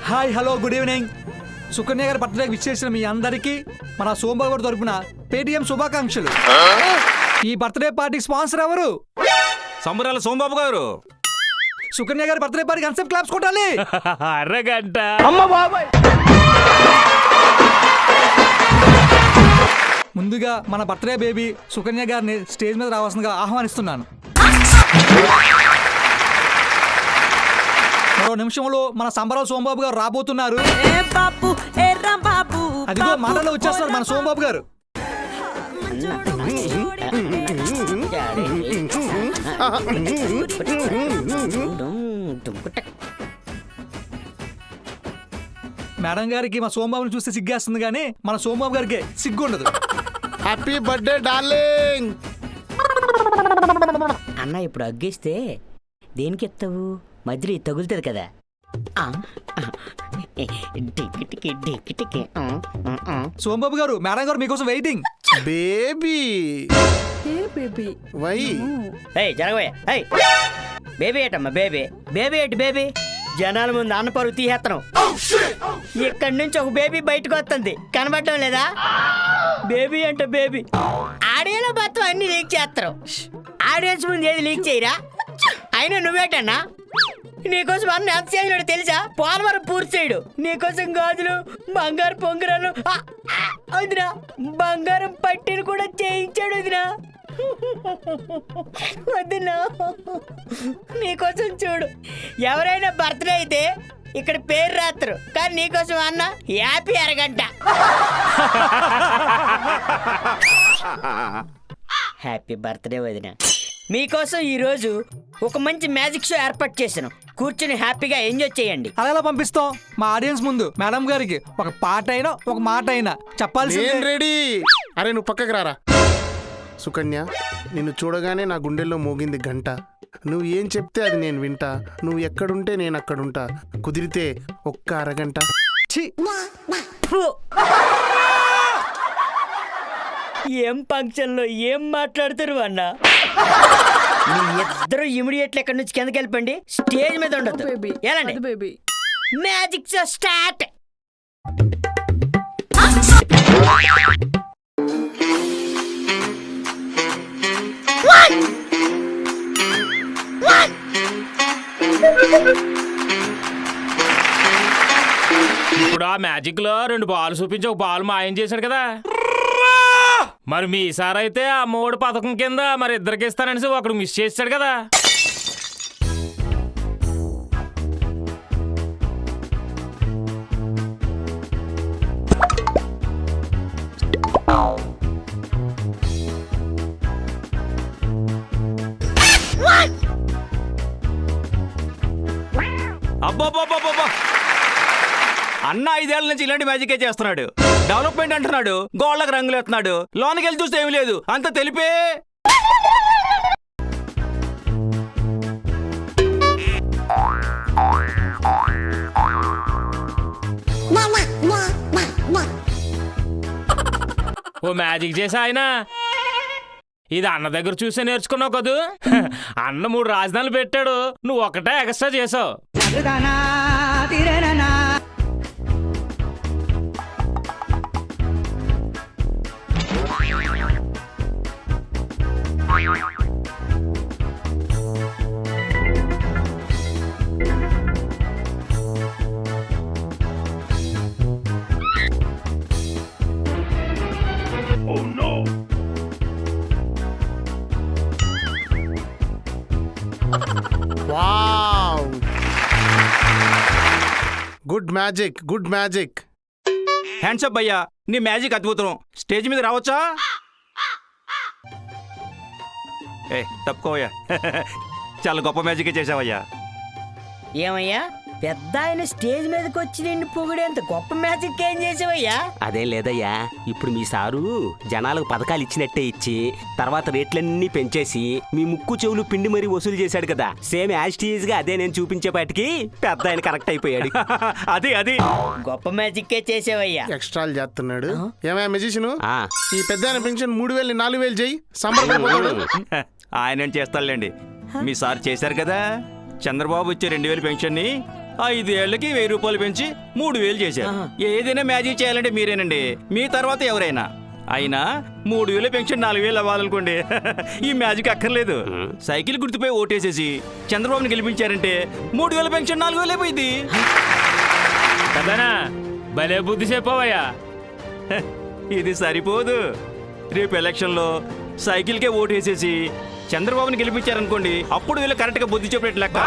Hi hello good evening. Sukanya గారి బర్త్డేకి wish చేసిన మీ అందరికీ మన సోమబాబు గారి తరపున పేటిఎం శుభాకాంక్షలు. ఈ బర్త్డే పార్టీ స్పాన్సర్ ఎవరు? సంబరాల సోమబాబు గారు. సుకన్య గారి బర్త్డే పార్టీ కన్సెప్ట్ క్లాప్స్ కొట్టాలి. అరగంట. ముందుగా మన బర్త్డే బేబీ సుకన్య గారిని స్టేజ్ మీద రావాల్సిందిగా ఆహ్వానిస్తున్నాను. మరో నిమిషంలో మన సంబరాల సోమబాబు గారు రాబోతున్నారు. అదిగో మాటలో వచ్చేస్తున్నారు మన సోమబాబు గారు. మేడం గారికి మా సోమబాబుని చూస్తే సిగ్గేస్తుంది కానీ మన సోమబాబు గారికి సిగ్గు ఉండదు. Happy birthday darling. అన్న ఇప్పుడు అగ్గేస్తే దేనికి ఎత్తావు? మధ్యలో తగులుతుంది కదా. సోమబాబు గారు మేడం గారు మీకోసం వెయిటింగ్. బేబీ వై జరగబోయే బేబీ ఏటమ్మా బేబీ బేబీ ఏటి బేబీ? జనాల ముందు అన్న పరుగు తీసేస్తున్నాం. ఇక్కడి నుంచి ఒక బేబీ బయటకు వస్తుంది, కనబడటం లేదా? బేబీ అంటే బేబీ. ఆడియోలో మొత్తం అన్ని లీక్ చేస్తారు, ఆడియన్స్ ముందు ఏది లీక్ చేయరా? అయినా నువ్వేటన్నా? నీకోసం అన్న ఎంత చేసినాడు తెలుసా? పోలవరం పూర్తి చేయడు. నీకోసం గాజులు, బంగారు పొంగరాలు, వదినా బంగారం పట్టీలు కూడా చేయించాడు వదినా. వదినా నీకోసం చూడు, ఎవరైనా బర్త్డే అయితే ఇక్కడ పేరు రాత్రు, కానీ నీకోసం అన్న హ్యాపీ అరగంట. హ్యాపీ బర్త్డే వదినా. మీకోసం ఈరోజు ఒక మంచి మ్యాజిక్ షో ఏర్పాటు చేశాను. కూర్చుని హ్యాపీగా ఎంజాయ్ చేయండి. అలా పంపిస్తాం మా ఆడియన్స్ ముందు. మేడం గారికి ఒక పాట అయినా ఒక మాట అయినా చెప్పాల్సి. రెడీ. అరే నువ్వు పక్కకు రారా. సుకన్య, నిన్ను చూడగానే నా గుండెల్లో మోగింది గంట. నువ్వు ఏం చెప్తే అది నేను వింటా. నువ్వు ఎక్కడుంటే నేను అక్కడుంటా. కుదిరితే ఒక్క అరగంట. ఏం ఫంక్షన్లో ఏం మాట్లాడుతారు అన్న? మీ ఇద్దరు ఇమిడియట్లీ ఎక్కడి నుంచి కిందకి వెళ్ళిపోండి. స్టేజ్ మీద ఉండదు. ఎలాంటి మ్యాజిక్ షో స్టార్ట్. ఇప్పుడు ఆ మ్యాజిక్ లో 2 బాల్ చూపించి ఒక బాల్ మాయం చేశాడు కదా. మరి మీ సార్ అయితే ఆ 3 పథకం కింద మరి ఇద్దరికి ఇస్తానని ఒకడు మిస్ చేశాడు కదా. అబ్బా అన్న 5 ఏళ్ల నుంచి ఇలాంటి మ్యాజికే చేస్తున్నాడు. డెవలప్మెంట్ అంటున్నాడు, గోళ్ళకి రంగులు ఎత్తున్నాడు. లోనికి వెళ్ళి చూస్తే ఏమి లేదు, అంత తెలిపే. ఓ మ్యాజిక్ చేసా ఆయన. ఇది అన్న దగ్గర చూసే నేర్చుకున్నావు కదూ. అన్న 3 రాజధానులు పెట్టాడు, నువ్వు ఒకటే ఎక్స్ట్రా చేసావు. Wow, good magic, good magic. Hands up అయ్యా, నీ మ్యాజిక్ అద్భుతం. స్టేజ్ మీద రావచ్చా? తప్పుకోవయ్యా. చాలా గొప్ప మ్యాజికే చేసావయ్యా. ఏమయ్యా పెద్ద ఆయన స్టేజ్ మీదకి వచ్చి నిన్ను పొగిడేంత గొప్ప మ్యాజిక్ ఏం చేసావయ్యా? అదేం లేదయ్యా, ఇప్పుడు మీ సారు జనాలకు పథకాలు ఇచ్చినట్టే ఇచ్చి తర్వాత రేట్లన్నీ పెంచేసి మీ ముక్కు చెవులు పిండి మరీ వసూలు చేశాడు కదా. సేమ్ యాజ్ గా అదే నేను చూపించేపాటికి పెద్ద ఆయన కరెక్ట్ అయిపోయాడు. అది గొప్ప మ్యాజిక్కే చేసావయ్యా. ఎక్స్ట్రాలు చేస్తున్నాడు. ఏమయ్యా మెజిషియన్, ఈ పెద్ద ఆయన పెన్షన్ 3000 4000 చెయ్యి, సంబరపడిపోతాడు. ఆయన చేస్తాడులేండి. మీ సార్ చేశారు కదా, చంద్రబాబు ఇచ్చే 2000 పెన్షన్ ని 5 ఏళ్లకి 1000 రూపాయలు పెంచి 3000 చేశారు. ఏదైనా మ్యాజిక్ చేయాలంటే మీరేనండి, మీ తర్వాత ఎవరైనా. అయినా 3000 పెన్షన్ 4000 అవ్వాలనుకోండి. ఈ మ్యాజిక్ అక్కర్లేదు. సైకిల్ గుర్తుపై ఓటేసేసి చంద్రబాబుని గెలిపించారంటే 3000 పెన్షన్ 4000 అయిపోయింది. కదనా భలే బుద్ధి చెప్పవయ్యా. ఇది సరిపోదు. రేపు ఎలక్షన్లో సైకిల్కే ఓటేసేసి చంద్రబాబుని గెలిపించారనుకోండి, అప్పుడు వీళ్ళు కరెక్ట్గా బుద్ధి చెప్పినట్లు లెక్క.